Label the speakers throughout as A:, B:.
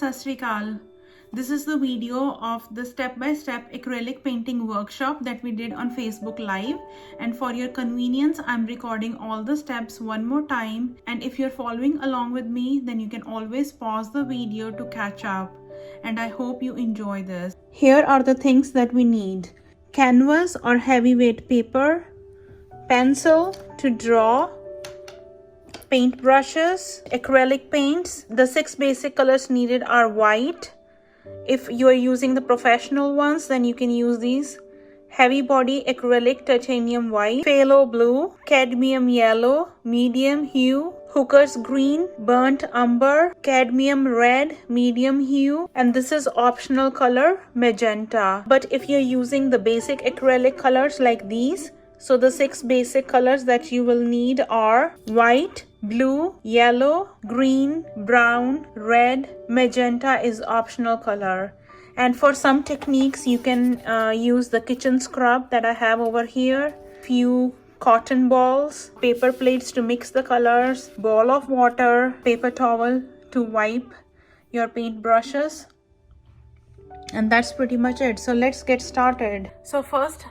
A: Sat Sri Akal. This is the video of the step-by-step acrylic painting workshop that we did on Facebook Live, and for your convenience I'm recording all the steps one more time, and if you're following along with me then you can always pause the video to catch up, and I hope you enjoy this. Here are the things that we need: canvas or heavyweight paper, pencil to draw, paint brushes, acrylic paints. The 6 basic colors needed are white. If you are using the professional ones, then you can use these: heavy body acrylic titanium white, phthalo blue, cadmium yellow, medium hue, hooker's green, burnt umber, cadmium red, medium hue, and this is optional color magenta. But if you're using the basic acrylic colors like these, so the 6 basic colors that you will need are white, blue, yellow, green, brown, red. Magenta is optional color. And for some techniques you can use the kitchen scrub that I have over here, few cotton balls, paper plates to mix the colors, ball of water, paper towel to wipe your paint brushes, and that's pretty much it. So let's get started. So first,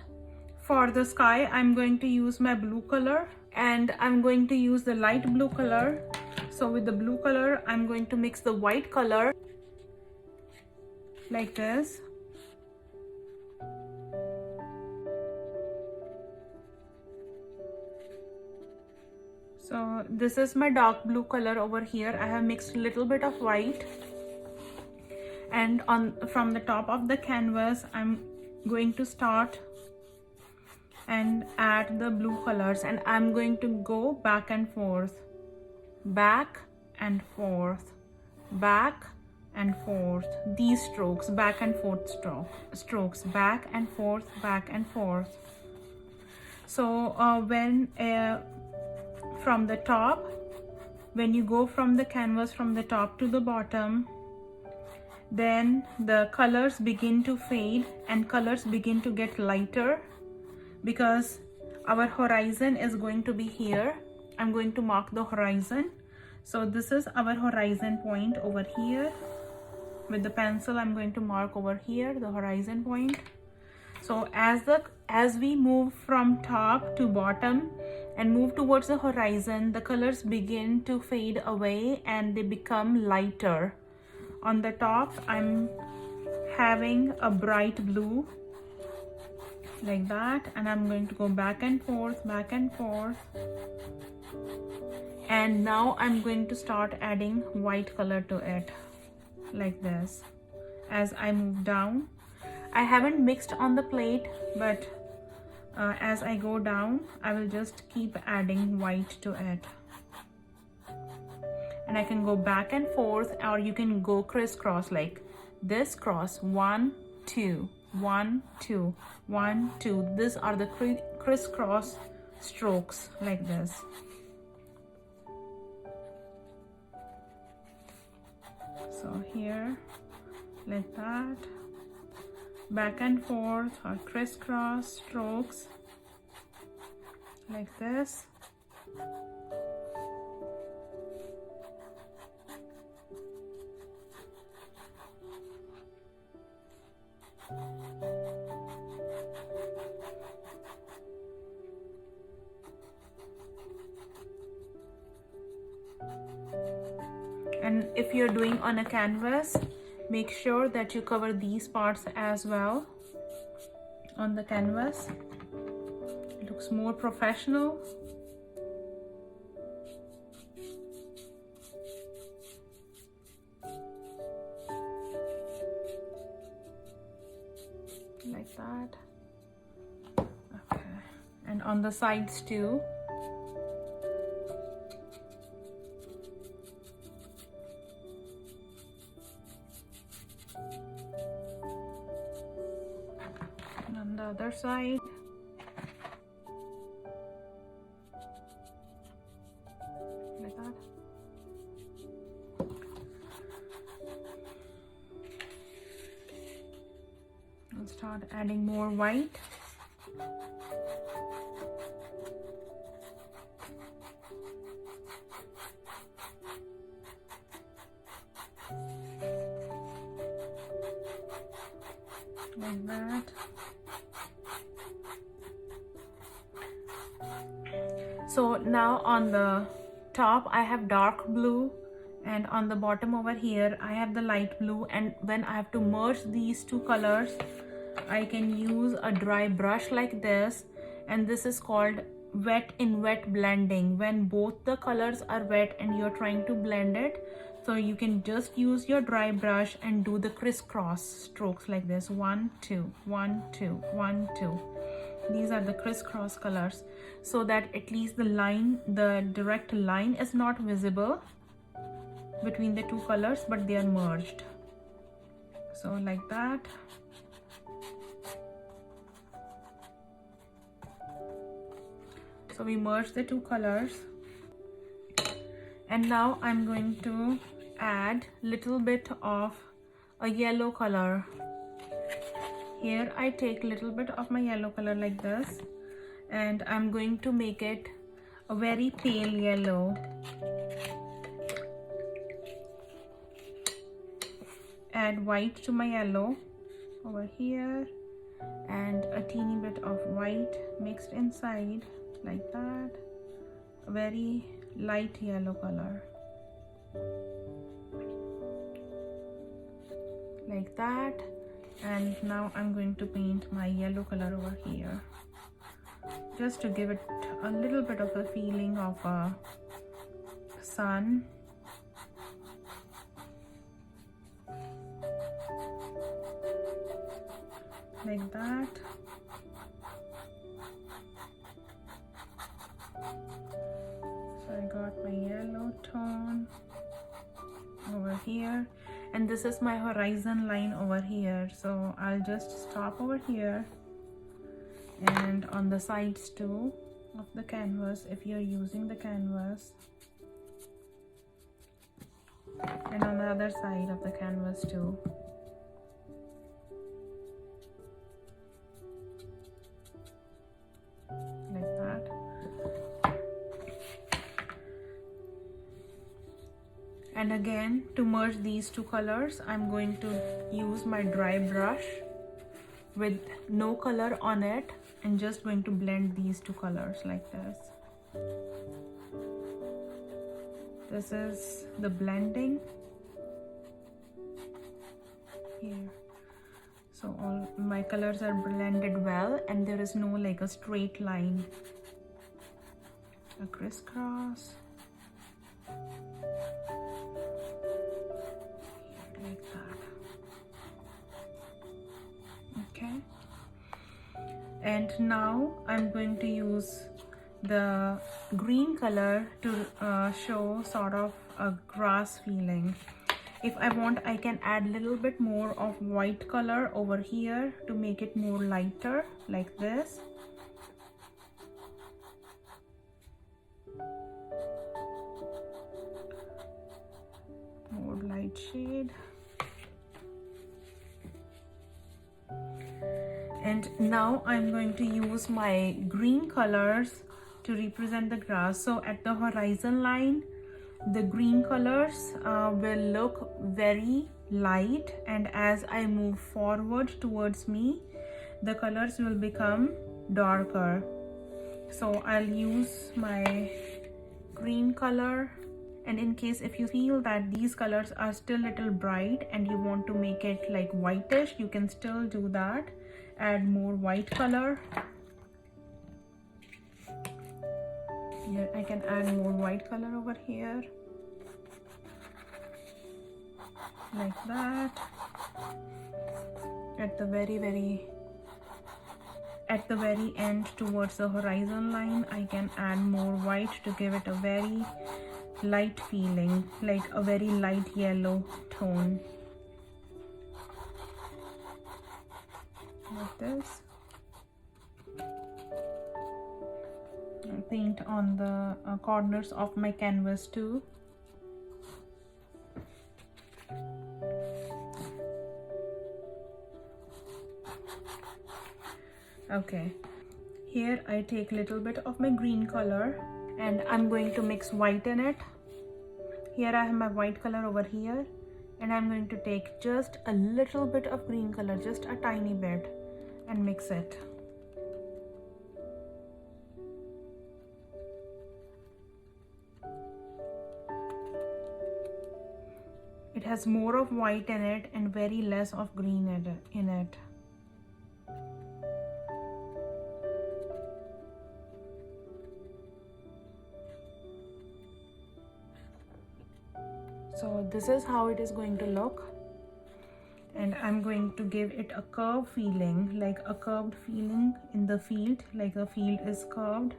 A: for the sky, I'm going to use my blue color, and I'm going to use the light blue color. So with the blue color, I'm going to mix the white color like this. So this is my dark blue color over here. I have mixed a little bit of white, and from the top of the canvas, I'm going to start and add the blue colors, and I'm going to go back and forth, back and forth, back and forth. These strokes, back and forth strokes, back and forth, back and forth. So when from the top, when you go from the canvas from the top to the bottom, then the colors begin to fade and colors begin to get lighter, because our horizon is going to be here. I'm going to mark the horizon. So this is our horizon point over here. With the pencil, I'm going to mark over here the horizon point. So as we move from top to bottom and move towards the horizon, the colors begin to fade away and they become lighter. On the top, I'm having a bright blue like that, and I'm going to go back and forth, back and forth, and now I'm going to start adding white color to it like this. As I move down, I haven't mixed on the plate, but as I go down, I will just keep adding white to it, and I can go back and forth, or you can go crisscross like this, cross 1 2 1 2 1 2. These are the crisscross strokes like this. So here, like that, back and forth, or crisscross strokes like this. And if you're doing on a canvas, make sure that you cover these parts as well on the canvas. It looks more professional. Like that. Okay. And on the sides too. On the other side, like that. I'll start adding more white. like that. So now on the top I have dark blue, and on the bottom over here I have the light blue, and when I have to merge these two colors I can use a dry brush like this, and this is called wet in wet blending. When both the colors are wet and you're trying to blend it, so you can just use your dry brush and do the crisscross strokes like this, 1 2 1 2 1 2. These are the crisscross colors, so that at least the direct line is not visible between the two colors, but they are merged. So like that. So we merge the two colors, and now I'm going to add little bit of a yellow color. Here I take little bit of my yellow color like this, and I'm going to make it a very pale yellow. Add white to my yellow over here, and a teeny bit of white mixed inside like that. A very light yellow color like that. And now I'm going to paint my yellow color over here, just to give it a little bit of a feeling of a sun. Like that. So I got my yellow tone over here, and this is my horizon line over here, so I'll just stop over here, and on the sides too of the canvas, if you're using the canvas, and on the other side of the canvas too. Like that. And again, to merge these two colors, I'm going to use my dry brush with no color on it, and just going to blend these two colors like this. This is the blending here. So all my colors are blended well, and there is no like a straight line. A crisscross. Like that. Okay. And now I'm going to use the green color to show sort of a grass feeling. If I want, I can add little bit more of white color over here to make it more lighter, like this. More light shade. And now I'm going to use my green colors to represent the grass. So at the horizon line, the green colors will look very light, and as I move forward towards me, the colors will become darker. So I'll use my green color, and in case if you feel that these colors are still little bright and you want to make it like whitish, you can still do that. Add more white color. Here I can add more white color over here, like that. At the very end towards the horizon line, I can add more white to give it a very light feeling, like a very light yellow tone, like this. And paint on the corners of my canvas too. Okay, here I take little bit of my green color, and I'm going to mix white in it. Here I have my white color over here, And I'm going to take just a little bit of green color, just a tiny bit, and mix it. It has more of white in it and very less of green in it. So this is how it is going to look. And I'm going to give it a curved feeling, like a curved feeling in the field, like the field is curved.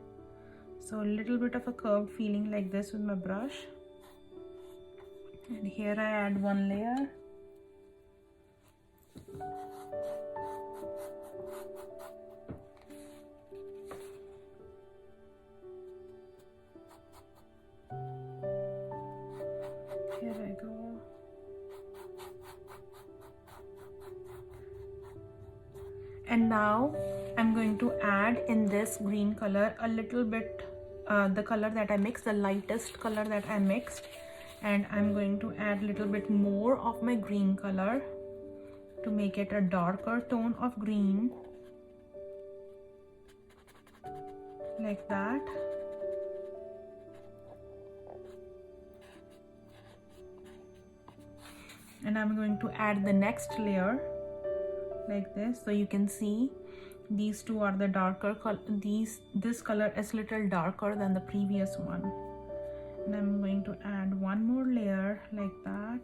A: So a little bit of a curved feeling like this with my brush. And here I add one layer. Here I go. And now I'm going to add in this green color a little bit, the color that I mixed, the lightest color that I mixed. And I'm going to add a little bit more of my green color to make it a darker tone of green, like that. And I'm going to add the next layer like this, so you can see these two are the darker color. This color is little darker than the previous one. And I'm going to add one more layer like that.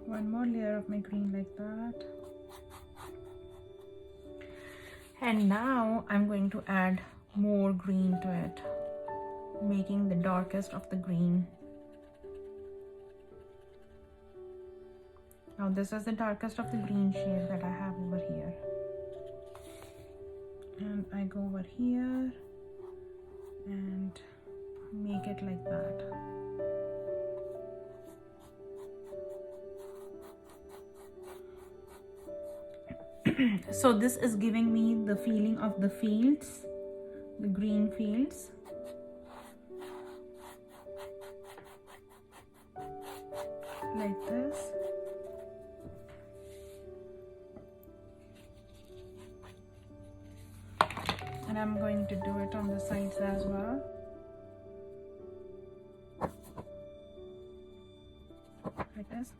A: One more layer of my green like that. And now I'm going to add more green to it, making the darkest of the green. Now this is the darkest of the green shade that I have over here. And I go over here and make it like that. So this is giving me the feeling of the fields, the green fields. Like this. And I'm going to do it on the sides as well. Like this.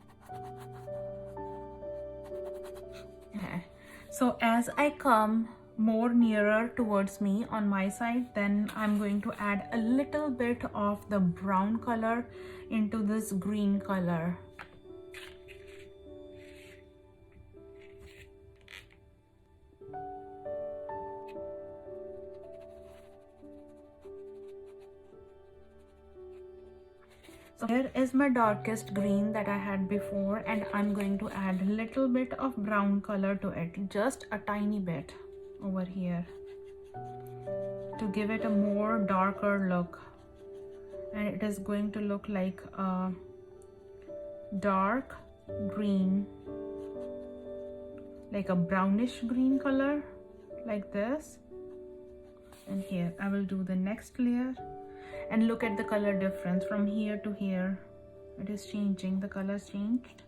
A: So as I come more nearer towards me on my side, then I'm going to add a little bit of the brown color into this green color. So here is my darkest green that I had before, and I'm going to add a little bit of brown color to it, just a tiny bit over here, to give it a more darker look. And it is going to look like a dark green, like a brownish green color, like this. And here I will do the next layer. And look at the color difference from here to here. It is changing, the colors changed.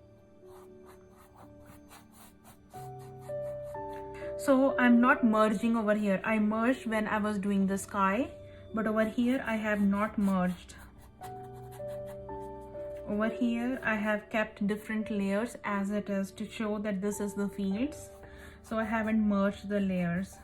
A: So I'm not merging over here. I merged when I was doing the sky, but over here I have not merged. Over here I have kept different layers as it is to show that this is the fields. So I haven't merged the layers.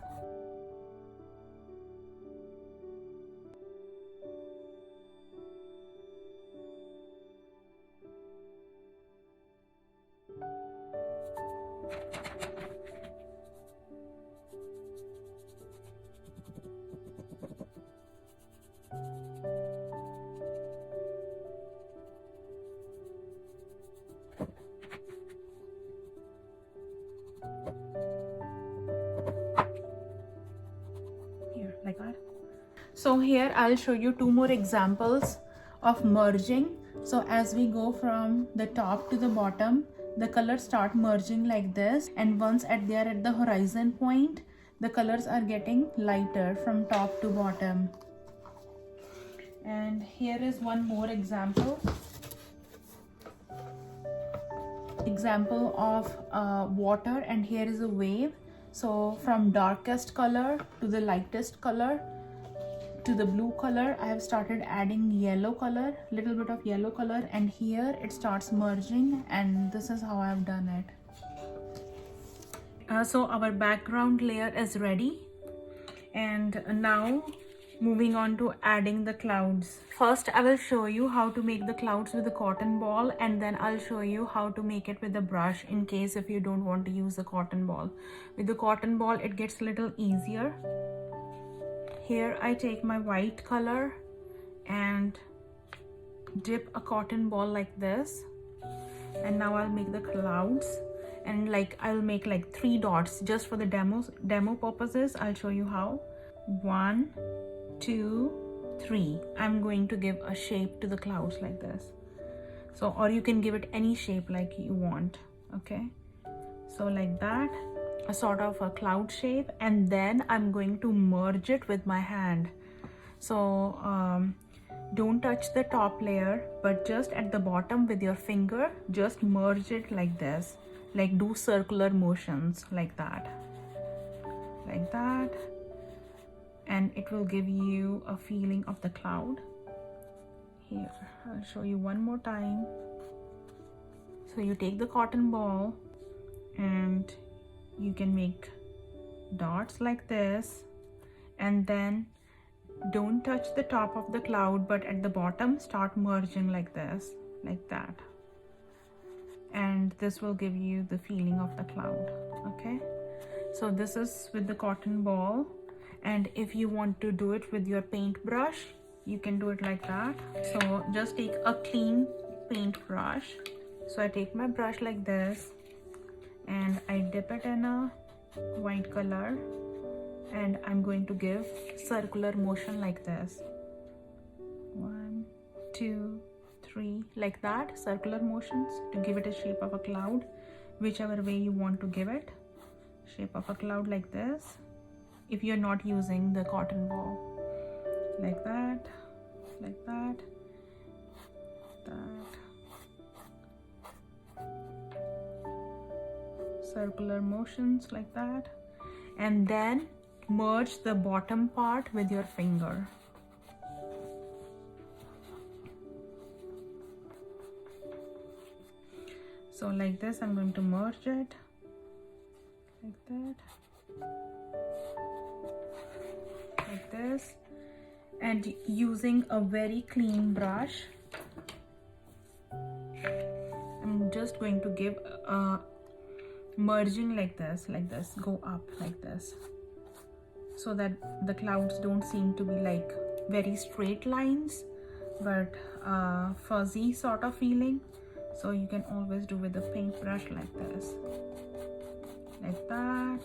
A: Like that. So here I'll show you two more examples of merging. So as we go from the top to the bottom, the colors start merging like this, and once they are at the horizon point, the colors are getting lighter from top to bottom. And here is one more example of water, and here is a wave. So from darkest color to the lightest color to the blue color, I have started adding yellow color, little bit of yellow color, and here it starts merging, and this is how I have done it. So our background layer is ready, and now moving on to adding the clouds. First I will show you how to make the clouds with the cotton ball, and then I'll show you how to make it with the brush in case if you don't want to use the cotton ball. With the cotton ball it gets a little easier. Here I take my white color and dip a cotton ball like this, and now I'll make the clouds, and like I'll make like 3 dots just for the demo purposes. I'll show you how. 1, 2, 3. I'm going to give a shape to the clouds like this. So, or you can give it any shape like you want. Okay, so like that, a sort of a cloud shape, and then I'm going to merge it with my hand. So don't touch the top layer, but just at the bottom with your finger, just merge it like this, like do circular motions like that, and it will give you a feeling of the cloud. Here I'll show you one more time. So you take the cotton ball and you can make dots like this, and then don't touch the top of the cloud, but at the bottom start merging like this, like that, and this will give you the feeling of the cloud. Okay, so this is with the cotton ball, and if you want to do it with your paintbrush, you can do it like that. So just take a clean paintbrush. So I take my brush like this, and I dip it in a white color, and I'm going to give circular motion like this. 1, 2, 3, like that, circular motions to give it a shape of a cloud, whichever way you want to give it. Shape of a cloud like this, if you're not using the cotton ball. Like that, like that, that. Circular motions like that, and then merge the bottom part with your finger. So like this, I'm going to merge it like that, like this, and using a very clean brush, I'm just going to give a merging like this, go up like this, so that the clouds don't seem to be like very straight lines, but fuzzy sort of feeling. So you can always do with the paintbrush like this, like that.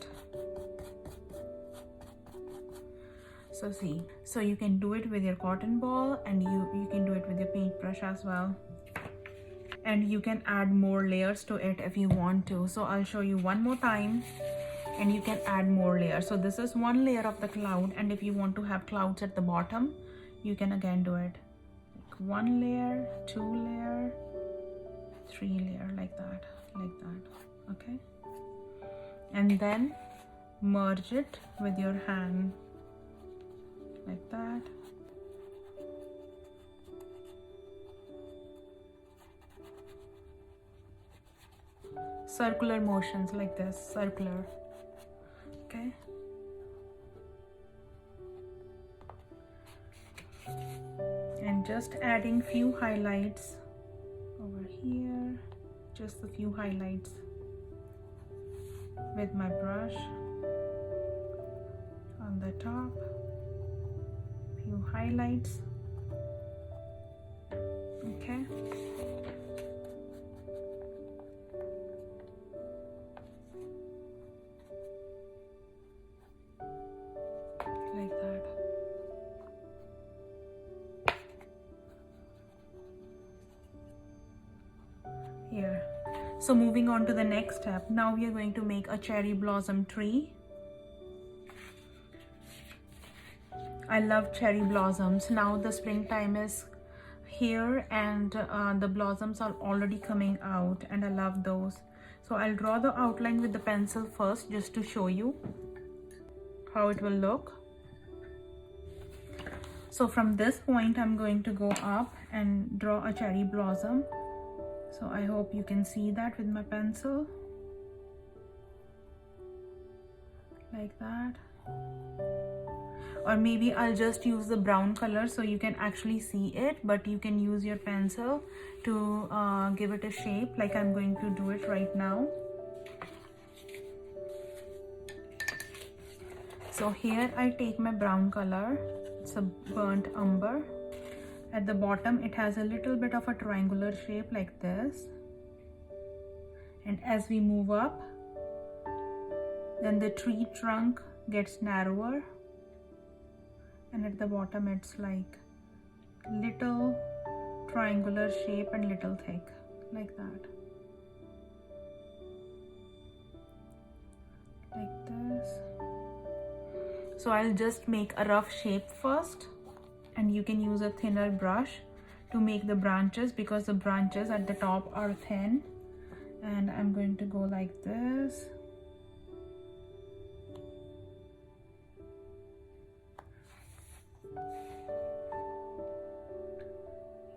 A: So see, so you can do it with your cotton ball, and you can do it with your paintbrush as well. And you can add more layers to it if you want to. So I'll show you one more time, and you can add more layers. So this is one layer of the cloud, and if you want to have clouds at the bottom, you can again do it like 1 layer, 2 layer, 3 layer, like that, okay, and then merge it with your hand like that. Circular motions like this, circular, okay. And just adding few highlights over here, just a few highlights with my brush on the top, few highlights, okay. Like that. Here. So moving on to the next step, now we are going to make a cherry blossom tree. I love cherry blossoms. Now the springtime is here and the blossoms are already coming out and I love those. So I'll draw the outline with the pencil first just to show you how it will look. So from this point I'm going to go up and draw a cherry blossom. So I hope you can see that with my pencil. Like that. Or maybe I'll just use the brown color so you can actually see it, but you can use your pencil to give it a shape like I'm going to do it right now. So here I take my brown color, it's a burnt umber. At the bottom it has a little bit of a triangular shape like this. And as we move up, then the tree trunk gets narrower. And at the bottom it's like little triangular shape and little thick, like that. Like this. So I'll just make a rough shape first, and you can use a thinner brush to make the branches because the branches at the top are thin. And I'm going to go like this.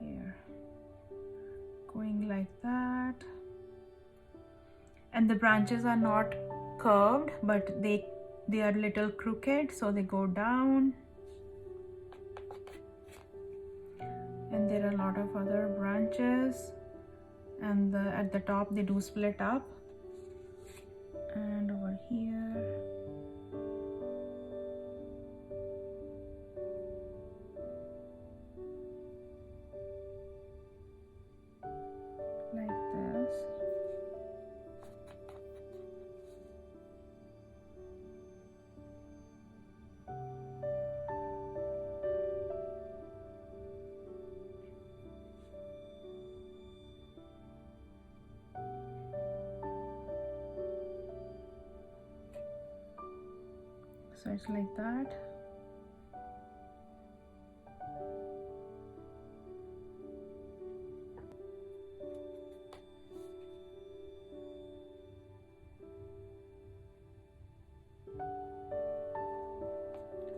A: Here, going like that. And the branches are not curved, but they are little crooked, so they go down. And there are a lot of other branches, and at the top they do split up. And over here, like this. So it's like that.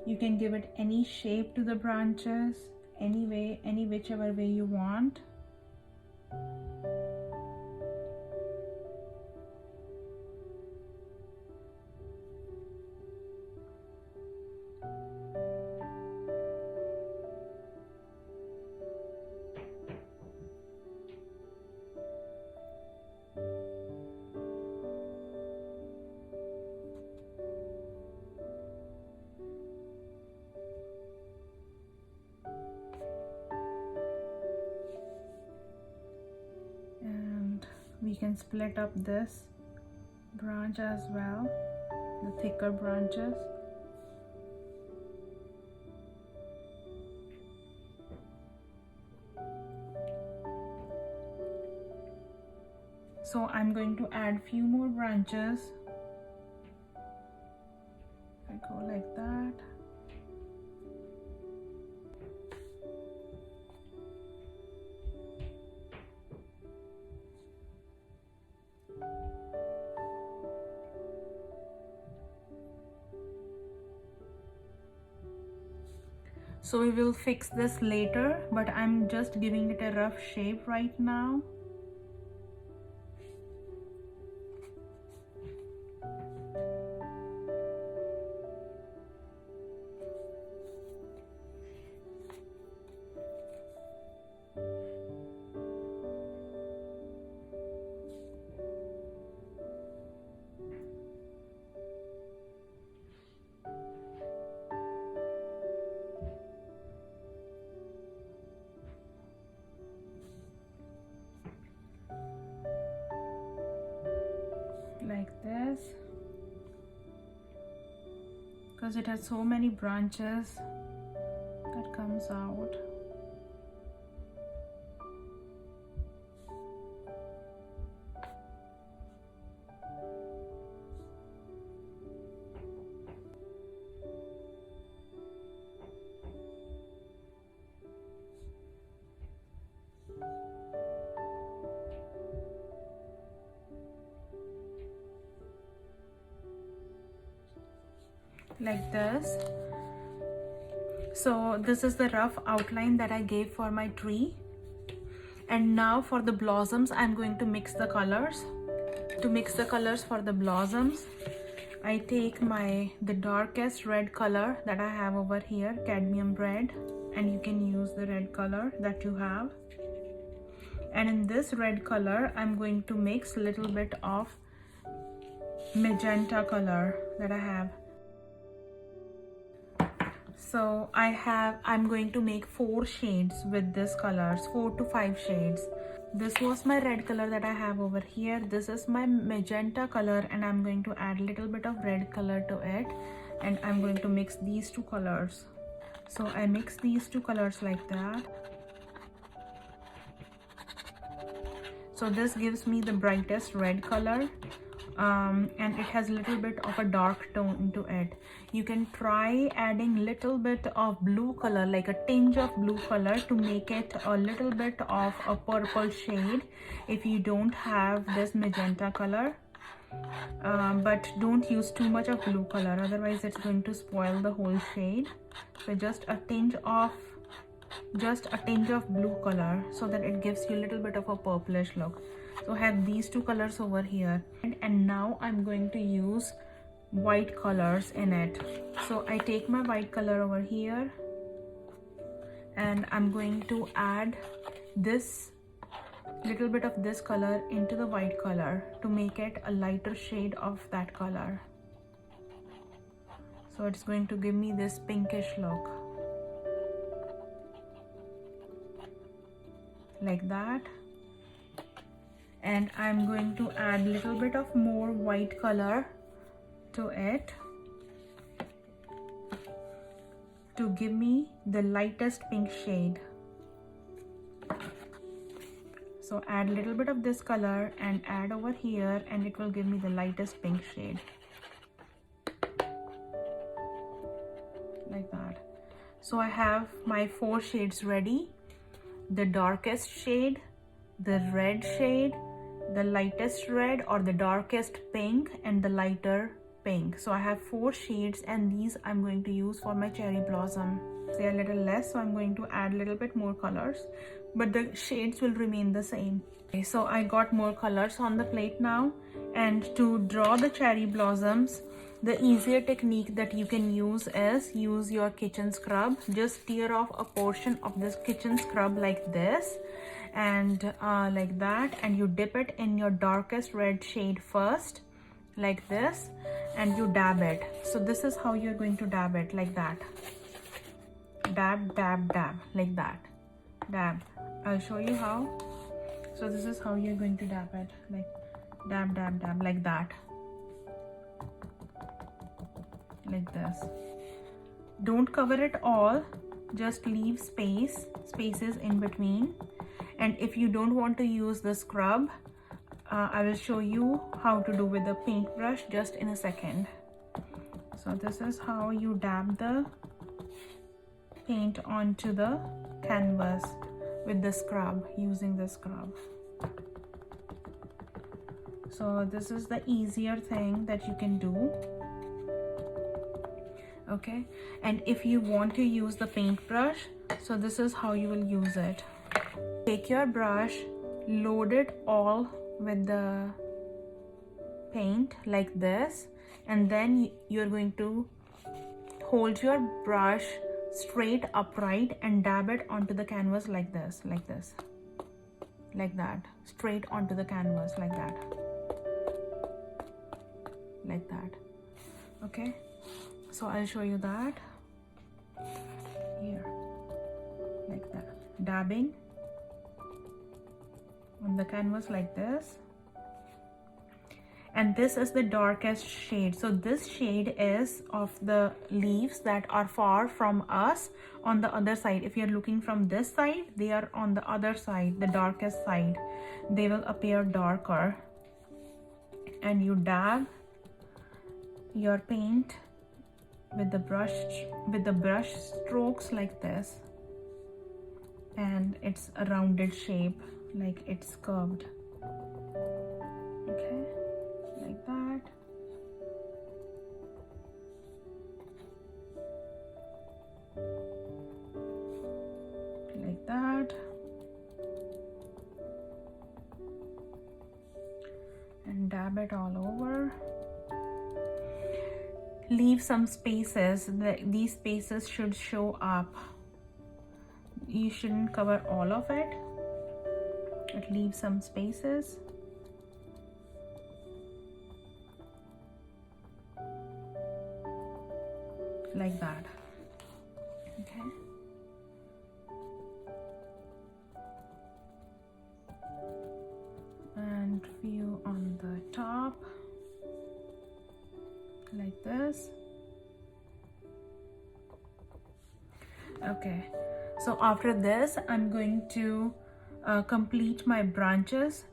A: You can give it any shape to the branches, any way, whichever way you want. We can split up this branch as well, the thicker branches. So I'm going to add few more branches. I go like that. So we will fix this later, but I'm just giving it a rough shape right now. Like this, because it has so many branches that comes out. like this. So this is the rough outline that I gave for my tree. And now for the blossoms, I'm going to mix the colors. To mix the colors for the blossoms, I take the darkest red color that I have over here, cadmium red, and you can use the red color that you have. And in this red color, I'm going to mix a little bit of magenta color that I have. So I'm going to make 4 shades with this colors, 4 to 5 shades. This was my red color that I have over here. This is my magenta color, and I'm going to add a little bit of red color to it, and I'm going to mix these 2 colors. So I mix these 2 colors like that. So this gives me the brightest red color. And it has a little bit of a dark tone to it. You can try adding little bit of blue color, like a tinge of blue color, to make it a little bit of a purple shade if you don't have this magenta color. But don't use too much of blue color, otherwise it's going to spoil the whole shade. So just a tinge of blue color, so that it gives you a little bit of a purplish look. So I have these 2 colors over here, and now I'm going to use white colors in it. So I take my white color over here, and I'm going to add this little bit of this color into the white color to make it a lighter shade of that color. So it's going to give me this pinkish look, like that. And I'm going to add a little bit of more white color to it to give me the lightest pink shade. So add a little bit of this color and add over here, and it will give me the lightest pink shade, like that. So I have my 4 shades ready: the darkest shade, the red shade, the lightest red or the darkest pink, and the lighter pink. So I have 4 shades, and these I'm going to use for my cherry blossom. They're a little less, so I'm going to add a little bit more colors, but the shades will remain the same. Okay, so I got more colors on the plate now, and to draw the cherry blossoms, the easier technique that you can use is use your kitchen scrub. Just tear off a portion of this kitchen scrub like this, and like that, and you dip it in your darkest red shade first, like this, and you dab it. So this is how you're going to dab it, like that. Dab, dab, dab, like that. Dab. I'll show you how. So this is how you're going to dab it, like dab, dab, dab, like that, like this. Don't cover it all, just leave spaces in between. And if you don't want to use the scrub, I will show you how to do with the paintbrush just in a second. So this is how you dab the paint onto the canvas with the scrub, using the scrub. So this is the easier thing that you can do. Okay, and if you want to use the paintbrush, so this is how you will use it. Take your brush, load it all with the paint like this, and then you're going to hold your brush straight upright and dab it onto the canvas like this, like this, like that, straight onto the canvas, like that, like that. Okay, so I'll show you that here, like that, dabbing on the canvas like this. And this is the darkest shade. So this shade is of the leaves that are far from us on the other side. If you're looking from this side, they are on the other side, the darkest side. They will appear darker. And you dab your paint with the brush strokes like this, and it's a rounded shape, like it's curved. Okay, like that. and dab it all over. Leave some spaces. These spaces should show up. You shouldn't cover all of it, but leave some spaces. Like that. Okay. And few on the top. Like this. Okay, so after this I'm going to complete my branches,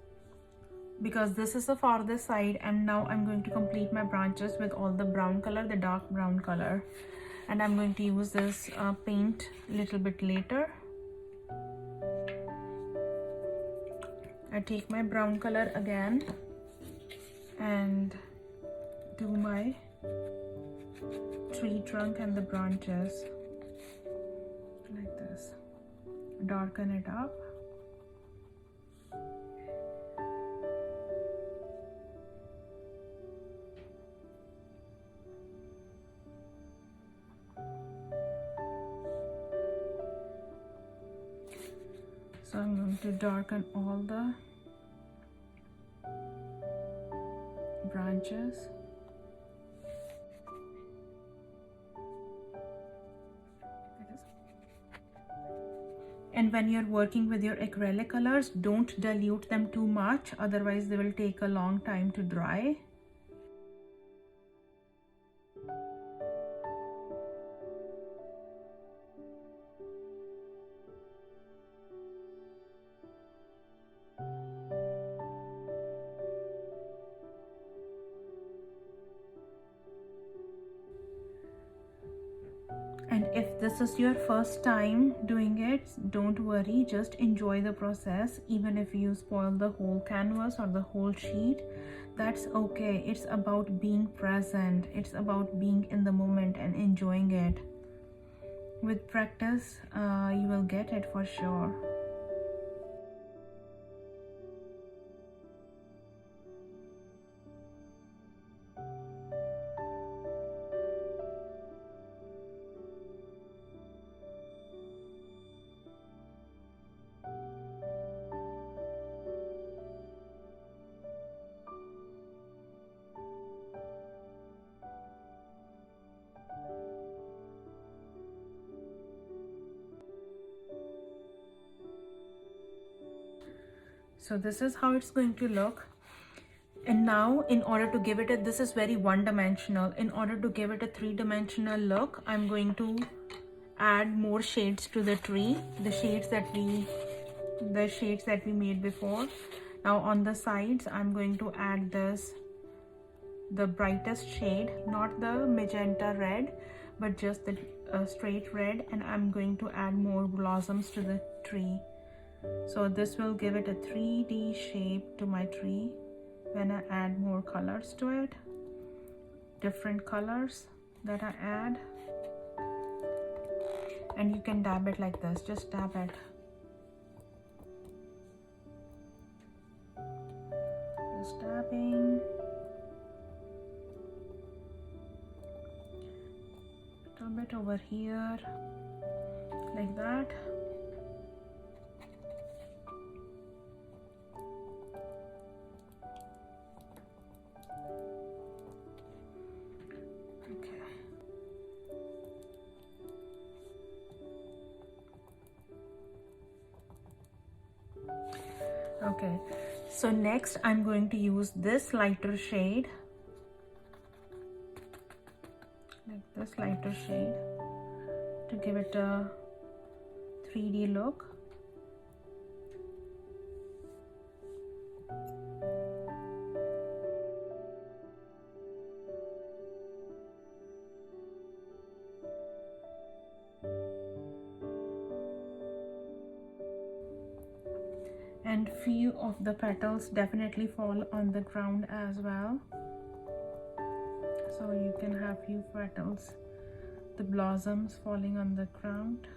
A: because this is the farthest side, and now I'm going to complete my branches with all the brown color, the dark brown color, and I'm going to use this paint a little bit later. I take my brown color again and do my tree trunk and the branches like this. Darken it up. So I'm going to darken all the branches. And when you're working with your acrylic colors, don't dilute them too much, otherwise they will take a long time to dry. And if this is your first time doing it, don't worry, just enjoy the process. Even if you spoil the whole canvas or the whole sheet, that's okay. It's about being present. It's about being in the moment and enjoying it. With practice, you will get it for sure. So this is how it's going to look. And now, in order to give it this is very one-dimensional. In order to give it a three-dimensional look, I'm going to add more shades to the tree, the shades that we made before. Now on the sides, I'm going to add the brightest shade, not the magenta red, but just the straight red, and I'm going to add more blossoms to the tree. So this will give it a 3D shape to my tree when I add more colors to it, different colors that I add. And you can dab it like this, just dab it. Just dabbing. A little bit over here, like that. Okay, so next I'm going to use this lighter shade, like this lighter shade, to give it a 3D look. And few of the petals definitely fall on the ground as well, so you can have few petals, the blossoms falling on the ground.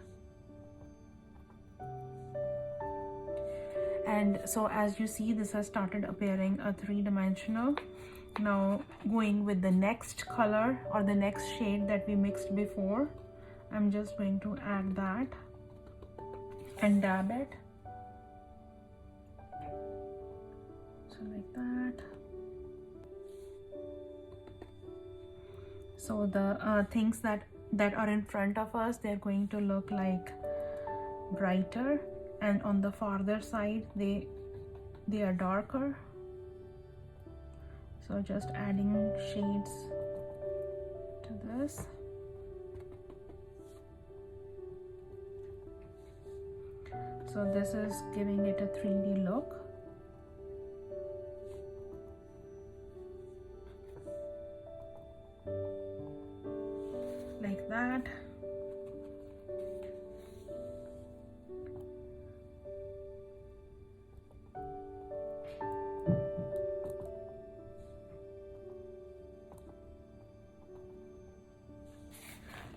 A: And so as you see, this has started appearing a three-dimensional. Now going with the next color or the next shade that we mixed before, I'm just going to add that and dab it. So like that. So the things that are in front of us, they're going to look like brighter, and on the farther side they are darker. So just adding shades to this. So this is giving it a 3D look. Like that.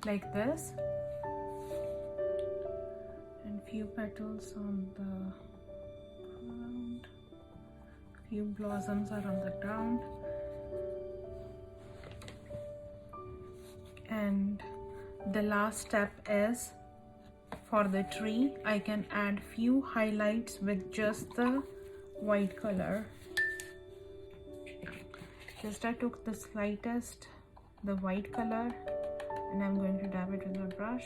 A: Like this, and few petals on the ground, few blossoms are on the ground, and the last step is for the tree. I can add few highlights with just the white color. Just I took the slightest, the white color, and I'm going to dab it with a brush.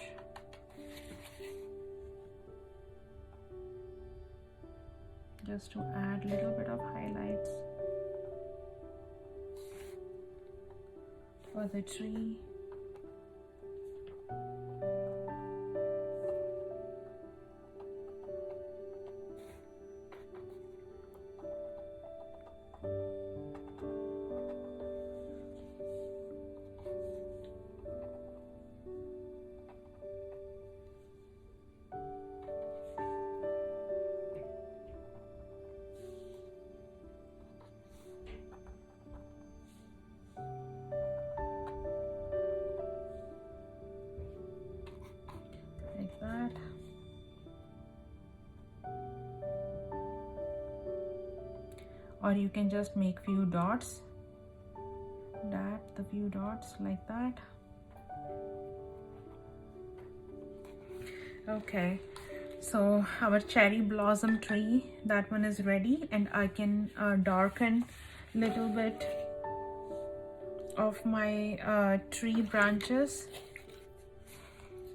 A: Just to add a little bit of highlights for the tree. Like that. Or you can just make few dots, dab the few dots like that. Okay, so our cherry blossom tree, that one is ready, and I can darken little bit of my tree branches.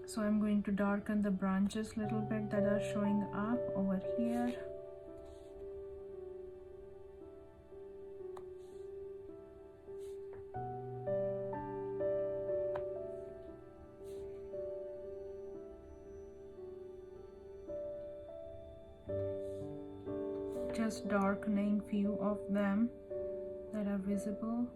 A: So I'm going to darken the branches little bit that are showing up over here. Just darkening few of them that are visible.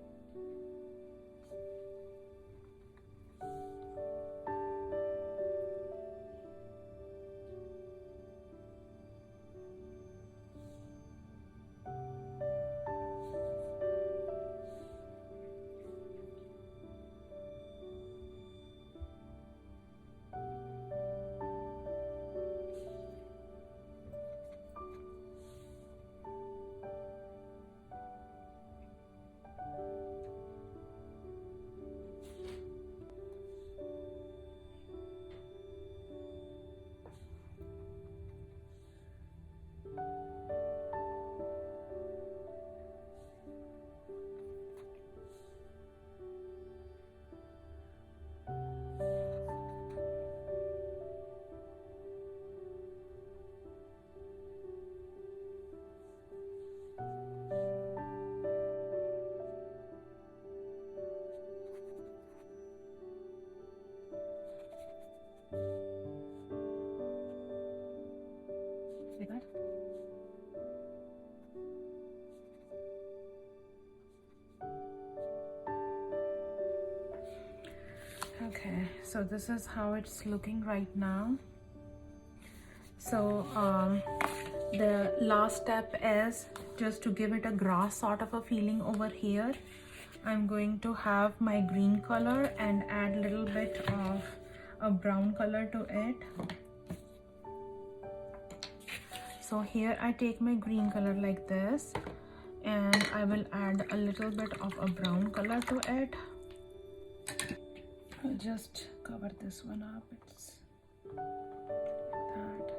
A: Like that. Okay, so this is how it's looking right now. So the last step is just to give it a grass sort of a feeling over here. I'm going to have my green color and add a little bit of a brown color to it. So here I take my green color like this, and I will add a little bit of a brown color to it. I'll just cover this one up. It's that.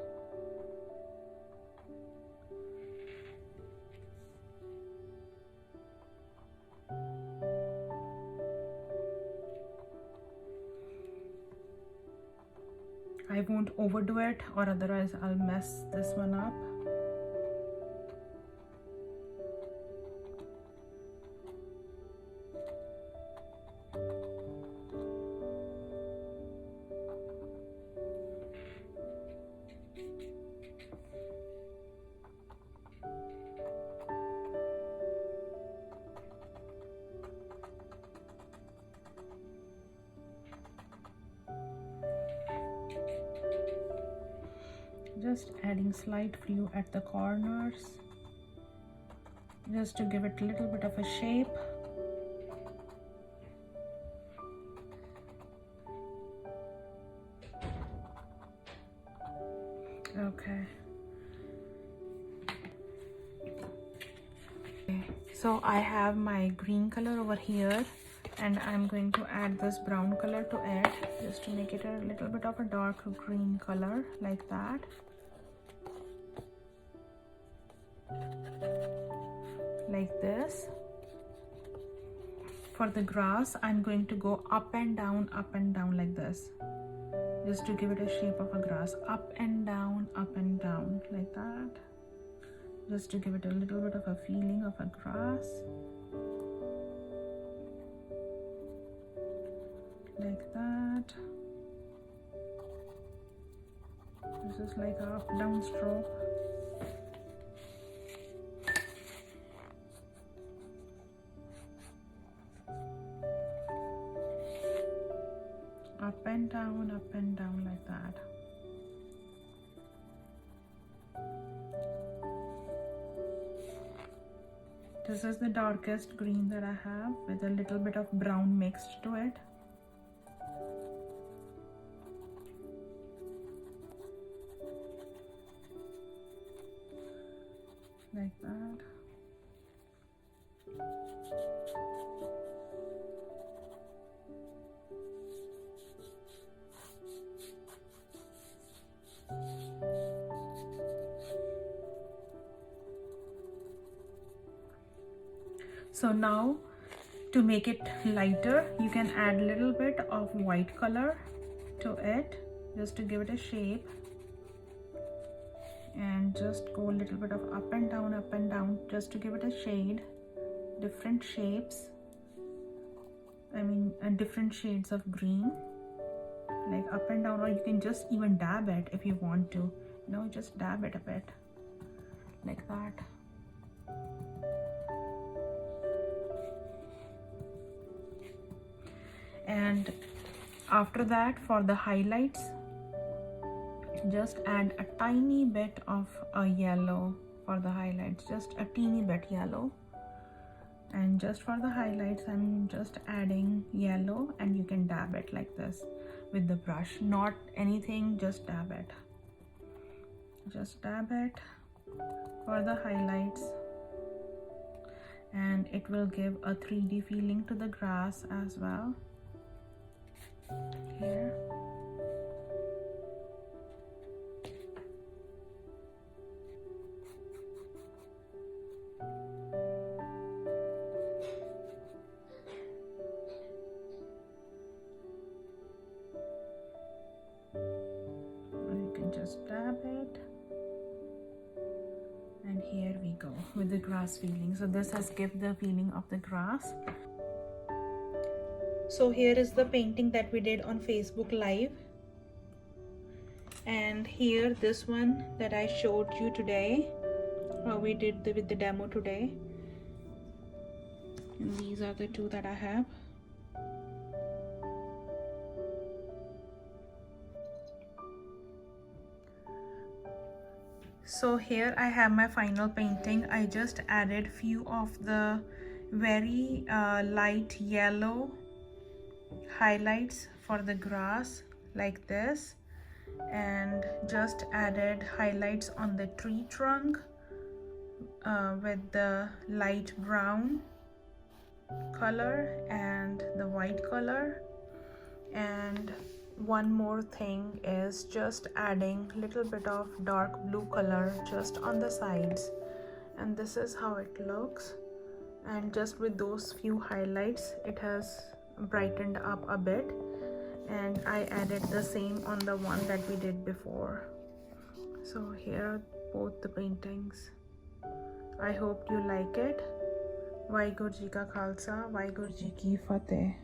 A: I won't overdo it, or otherwise I'll mess this one up. Just adding slight blue at the corners, just to give it a little bit of a shape. Okay. So I have my green color over here, and I'm going to add this brown color to it, just to make it a little bit of a dark green color, like that. Like this. For the grass, I'm going to go up and down like this, just to give it a shape of a grass. Up and down like that, just to give it a little bit of a feeling of a grass, like that. This is like a up down stroke. Up and down like that. This is the darkest green that I have, with a little bit of brown mixed to it. Like that. So now, to make it lighter, you can add a little bit of white color to it, just to give it a shape, and just go a little bit of up and down, just to give it a shade, different shapes. I mean, different shades of green, like up and down, or you can just even dab it if you want to. Just dab it a bit, like that. And after that, for the highlights, just add a tiny bit of a yellow for the highlights, just a teeny bit yellow. And just for the highlights, I'm just adding yellow, and you can dab it like this with the brush, not anything, just dab it. Just dab it for the highlights, and it will give a 3D feeling to the grass as well. Here. You can just dab it. And here we go with the grass feeling. So this has given the feeling of the grass. So here is the painting that we did on Facebook Live. And here, this one that I showed you today, we did with the demo today. And these are the two that I have. So here I have my final painting. I just added few of the very light yellow highlights for the grass, like this, and just added highlights on the tree trunk with the light brown color and the white color. And one more thing is just adding little bit of dark blue color just on the sides, and this is how it looks. And just with those few highlights it has brightened up a bit, and I added the same on the one that we did before. So here are both the paintings. I hope you like it. Waheguru Ji Ka Khalsa, Waheguru Ji Ki Fateh.